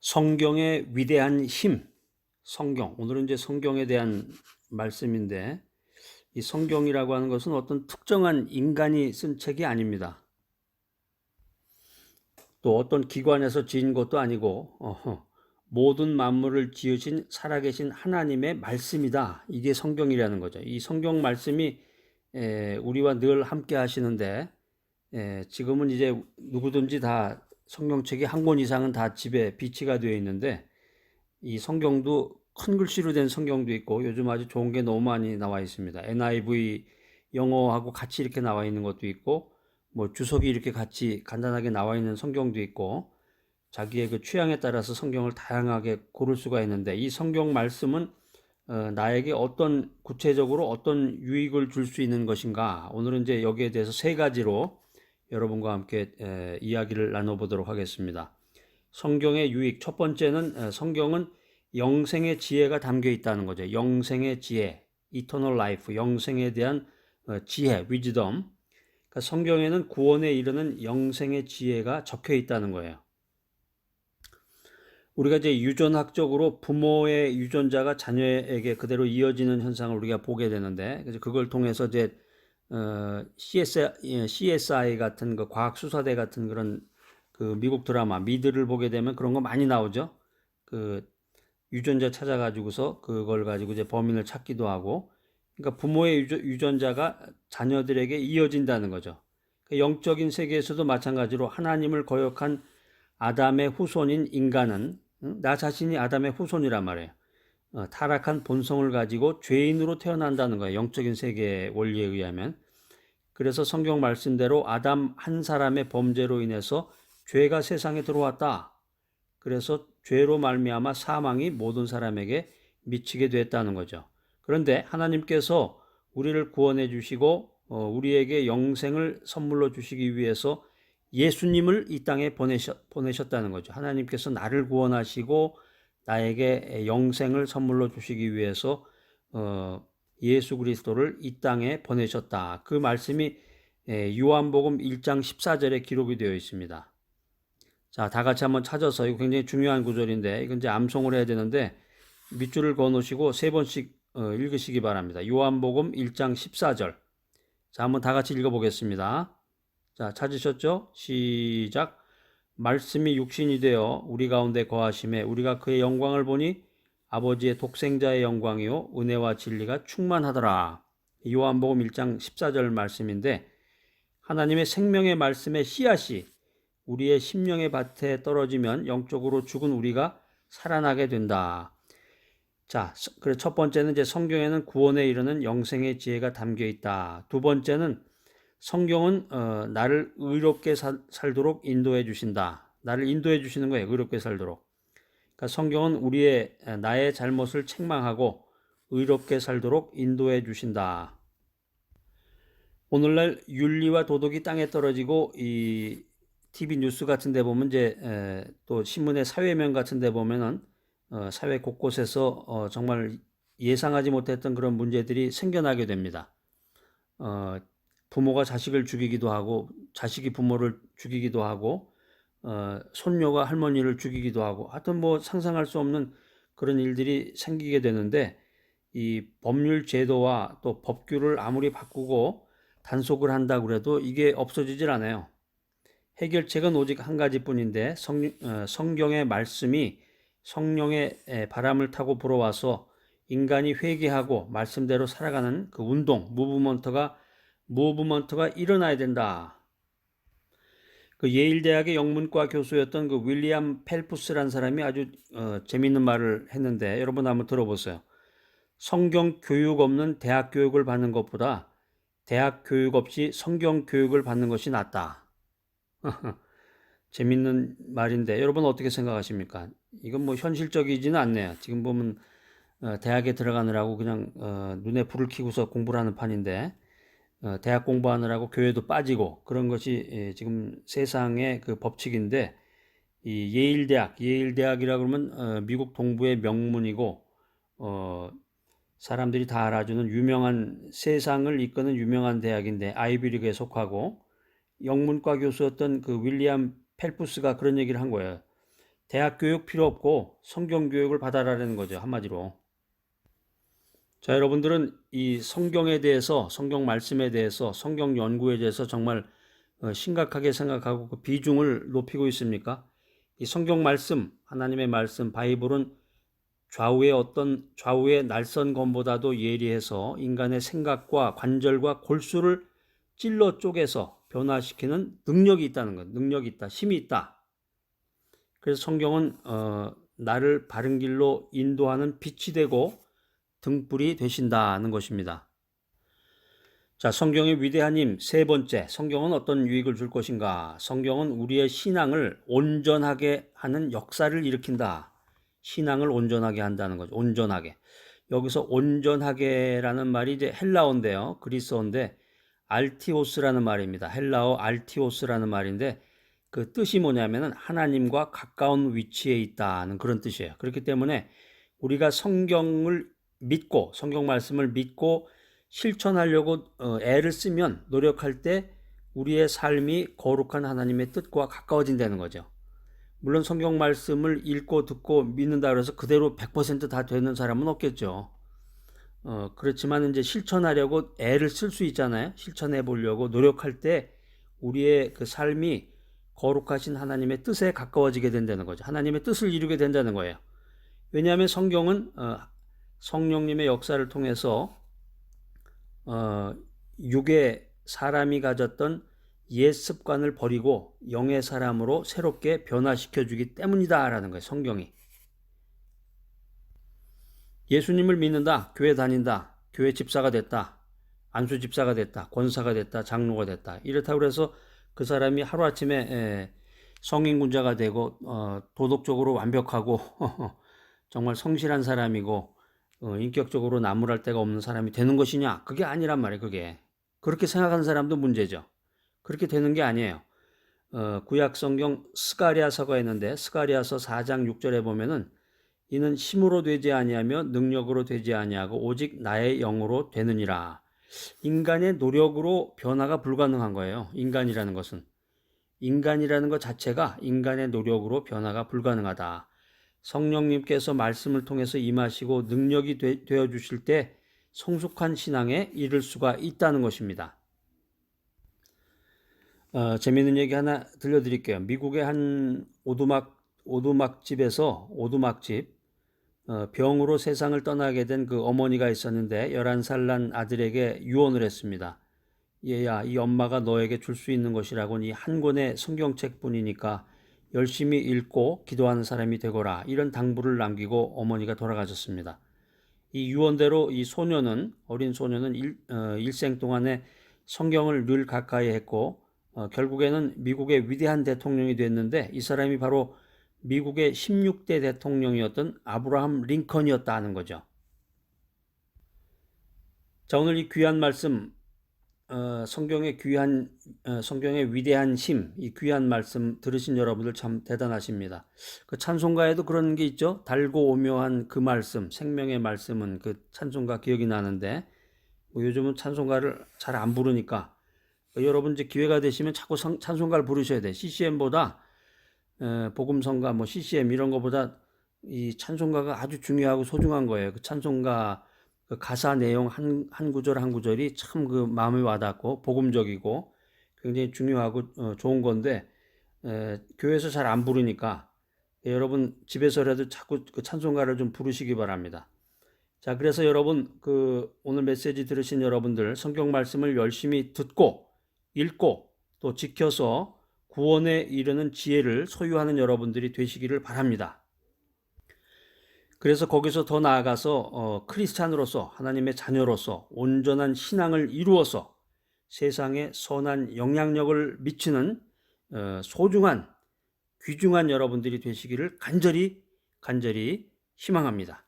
성경의 위대한 힘, 성경. 오늘은 이제 성경에 대한 말씀인데, 이 성경이라고 하는 것은 어떤 특정한 인간이 쓴 책이 아닙니다. 또 어떤 기관에서 지은 것도 아니고, 모든 만물을 지으신 살아계신 하나님의 말씀이다. 이게 성경이라는 거죠. 이 성경 말씀이 우리와 늘 함께 하시는데, 지금은 이제 누구든지 다 성경책이 한 권 이상은 다 집에 비치가 되어 있는데, 이 성경도 큰 글씨로 된 성경도 있고 요즘 아주 좋은 게 너무 많이 나와 있습니다. NIV 영어하고 같이 이렇게 나와 있는 것도 있고 뭐 주석이 이렇게 같이 간단하게 나와 있는 성경도 있고 자기의 그 취향에 따라서 성경을 다양하게 고를 수가 있는데 이 성경 말씀은 나에게 어떤 구체적으로 어떤 유익을 줄 수 있는 것인가? 오늘은 이제 여기에 대해서 세 가지로 여러분과 함께 이야기를 나눠보도록 하겠습니다. 성경의 유익. 첫 번째는 성경은 영생의 지혜가 담겨 있다는 거죠. 영생의 지혜, eternal life, 영생에 대한 지혜, wisdom. 그러니까 성경에는 구원에 이르는 영생의 지혜가 적혀 있다는 거예요. 우리가 이제 유전학적으로 부모의 유전자가 자녀에게 그대로 이어지는 현상을 우리가 보게 되는데, 그래서 그걸 통해서 이제 CSI 같은 그 과학 수사대 같은 그런 그 미국 드라마 미드를 보게 되면 그런 거 많이 나오죠. 그 유전자 찾아가지고서 그걸 가지고 이제 범인을 찾기도 하고, 그러니까 부모의 유전자가 자녀들에게 이어진다는 거죠. 영적인 세계에서도 마찬가지로 하나님을 거역한 아담의 후손인 인간은 나 자신이 아담의 후손이란 말이에요. 타락한 본성을 가지고 죄인으로 태어난다는 거예요. 영적인 세계의 원리에 의하면. 그래서 성경 말씀대로 아담 한 사람의 범죄로 인해서 죄가 세상에 들어왔다. 그래서 죄로 말미암아 사망이 모든 사람에게 미치게 됐다는 거죠. 그런데 하나님께서 우리를 구원해 주시고 우리에게 영생을 선물로 주시기 위해서 예수님을 이 땅에 보내셨다는 거죠. 하나님께서 나를 구원하시고 나에게 영생을 선물로 주시기 위해서 예수 그리스도를 이 땅에 보내셨다. 그 말씀이 요한복음 1장 14절에 기록이 되어 있습니다. 자, 다 같이 한번 찾아서 이거 굉장히 중요한 구절인데 이건 이제 암송을 해야 되는데 밑줄을 그어 놓으시고 세 번씩 읽으시기 바랍니다. 요한복음 1장 14절. 자, 한번 다 같이 읽어보겠습니다. 자, 찾으셨죠? 시작. 말씀이 육신이 되어 우리 가운데 거하심에 우리가 그의 영광을 보니 아버지의 독생자의 영광이요 은혜와 진리가 충만하더라. 요한복음 1장 14절 말씀인데 하나님의 생명의 말씀의 씨앗이 우리의 심령의 밭에 떨어지면 영적으로 죽은 우리가 살아나게 된다. 자, 그래 첫 번째는 이제 성경에는 구원에 이르는 영생의 지혜가 담겨 있다. 두 번째는 성경은 나를 의롭게 살도록 인도해 주신다. 나를 인도해 주시는 거예요. 의롭게 살도록. 그러니까 성경은 나의 잘못을 책망하고 의롭게 살도록 인도해 주신다. 오늘날 윤리와 도덕이 땅에 떨어지고 이 TV 뉴스 같은 데 보면 이제 또 신문의 사회면 같은 데 보면은 사회 곳곳에서 정말 예상하지 못했던 그런 문제들이 생겨나게 됩니다. 부모가 자식을 죽이기도 하고 자식이 부모를 죽이기도 하고 손녀가 할머니를 죽이기도 하고 하여튼 뭐 상상할 수 없는 그런 일들이 생기게 되는데 이 법률 제도와 또 법규를 아무리 바꾸고 단속을 한다고 해도 이게 없어지질 않아요. 해결책은 오직 한 가지뿐인데 성경의 말씀이 성령의 바람을 타고 불어와서 인간이 회개하고 말씀대로 살아가는 그 운동, 무브먼트가 일어나야 된다. 그 예일 대학의 영문과 교수였던 그 윌리엄 펠프스라는 사람이 아주 재미있는 말을 했는데 여러분 한번 들어보세요. 성경 교육 없는 대학 교육을 받는 것보다 대학 교육 없이 성경 교육을 받는 것이 낫다. 재밌는 말인데 여러분 어떻게 생각하십니까? 이건 뭐 현실적이지는 않네요. 지금 보면 대학에 들어가느라고 그냥 눈에 불을 켜고서 공부를 하는 판인데 대학 공부하느라고 교회도 빠지고 그런 것이 지금 세상의 그 법칙인데 이 예일 대학이라 그러면 미국 동부의 명문이고 사람들이 다 알아주는 유명한 세상을 이끄는 유명한 대학인데 아이비리그에 속하고 영문과 교수였던 그 윌리엄 펠프스가 그런 얘기를 한 거예요. 대학 교육 필요 없고 성경 교육을 받아라는 거죠, 한마디로. 자, 여러분들은 이 성경에 대해서, 성경 말씀에 대해서, 성경 연구에 대해서 정말 심각하게 생각하고 그 비중을 높이고 있습니까? 이 성경 말씀, 하나님의 말씀, 바이블은 좌우의 날선 검보다도 예리해서 인간의 생각과 관절과 골수를 찔러 쪼개서 변화시키는 능력이 있다는 것. 능력이 있다, 힘이 있다. 그래서 성경은 나를 바른 길로 인도하는 빛이 되고 등불이 되신다는 것입니다. 자, 성경의 위대한 힘 세 번째, 성경은 어떤 유익을 줄 것인가? 성경은 우리의 신앙을 온전하게 하는 역사를 일으킨다. 신앙을 온전하게 한다는 거죠. 온전하게. 여기서 온전하게라는 말이 이제 헬라어인데요. 그리스어인데 알티오스라는 말입니다. 헬라어 알티오스라는 말인데 그 뜻이 뭐냐면은 하나님과 가까운 위치에 있다는 그런 뜻이에요. 그렇기 때문에 우리가 성경을 믿고 성경 말씀을 믿고 실천하려고 애를 쓰면 노력할 때 우리의 삶이 거룩한 하나님의 뜻과 가까워진다는 거죠. 물론 성경 말씀을 읽고 듣고 믿는다 그래서 그대로 100% 되는 사람은 없겠죠. 그렇지만 이제 실천하려고 애를 쓸 수 있잖아요. 실천해 보려고 노력할 때 우리의 그 삶이 거룩하신 하나님의 뜻에 가까워지게 된다는 거죠. 하나님의 뜻을 이루게 된다는 거예요. 왜냐하면 성경은 성령님의 역사를 통해서 육의 사람이 가졌던 옛 습관을 버리고 영의 사람으로 새롭게 변화시켜 주기 때문이다라는 거예요. 성경이. 예수님을 믿는다, 교회 다닌다, 교회 집사가 됐다, 안수 집사가 됐다, 권사가 됐다, 장로가 됐다. 이렇다고 해서 그 사람이 하루아침에 성인군자가 되고 도덕적으로 완벽하고 정말 성실한 사람이고 인격적으로 나무랄 데가 없는 사람이 되는 것이냐? 그게 아니란 말이에요. 그게. 그렇게 생각하는 사람도 문제죠. 그렇게 되는 게 아니에요. 구약 성경 스가랴서가 있는데 스가랴서 4장 6절에 보면은 이는 힘으로 되지 아니하며 능력으로 되지 아니하고 오직 나의 영으로 되느니라. 인간의 노력으로 변화가 불가능한 거예요. 인간이라는 것은. 인간이라는 것 자체가 인간의 노력으로 변화가 불가능하다. 성령님께서 말씀을 통해서 임하시고 능력이 되어 주실 때 성숙한 신앙에 이를 수가 있다는 것입니다. 재미있는 얘기 하나 들려드릴게요. 미국의 한 오두막집에서 병으로 세상을 떠나게 된 그 어머니가 있었는데 11살 난 아들에게 유언을 했습니다. 얘야, 이 엄마가 너에게 줄 수 있는 것이라고는 이 한 권의 성경책뿐이니까 열심히 읽고 기도하는 사람이 되거라. 이런 당부를 남기고 어머니가 돌아가셨습니다. 이 유언대로 이 어린 소녀는 일생 동안에 성경을 늘 가까이 했고 결국에는 미국의 위대한 대통령이 됐는데 이 사람이 바로 미국의 16대 대통령이었던 아브라함 링컨이었다는 거죠. 자, 오늘 이 귀한 말씀, 성경의 위대한 힘, 이 귀한 말씀 들으신 여러분들 참 대단하십니다. 그 찬송가에도 그런 게 있죠. 달고 오묘한 그 말씀, 생명의 말씀은 그 찬송가 기억이 나는데 뭐 요즘은 찬송가를 잘 안 부르니까 여러분 이제 기회가 되시면 자꾸 찬송가를 부르셔야 돼. CCM보다 복음성가 뭐 CCM 이런 거보다 이 찬송가가 아주 중요하고 소중한 거예요. 그 찬송가 그 가사 내용 한 구절 한 구절이 참 그 마음에 와닿고 복음적이고 굉장히 중요하고 좋은 건데 교회에서 잘 안 부르니까 여러분 집에서라도 자꾸 그 찬송가를 좀 부르시기 바랍니다. 자, 그래서 여러분 그 오늘 메시지 들으신 여러분들 성경 말씀을 열심히 듣고 읽고 또 지켜서 구원에 이르는 지혜를 소유하는 여러분들이 되시기를 바랍니다. 그래서 거기서 더 나아가서 크리스찬으로서 하나님의 자녀로서 온전한 신앙을 이루어서 세상에 선한 영향력을 미치는 소중한 귀중한 여러분들이 되시기를 간절히 희망합니다.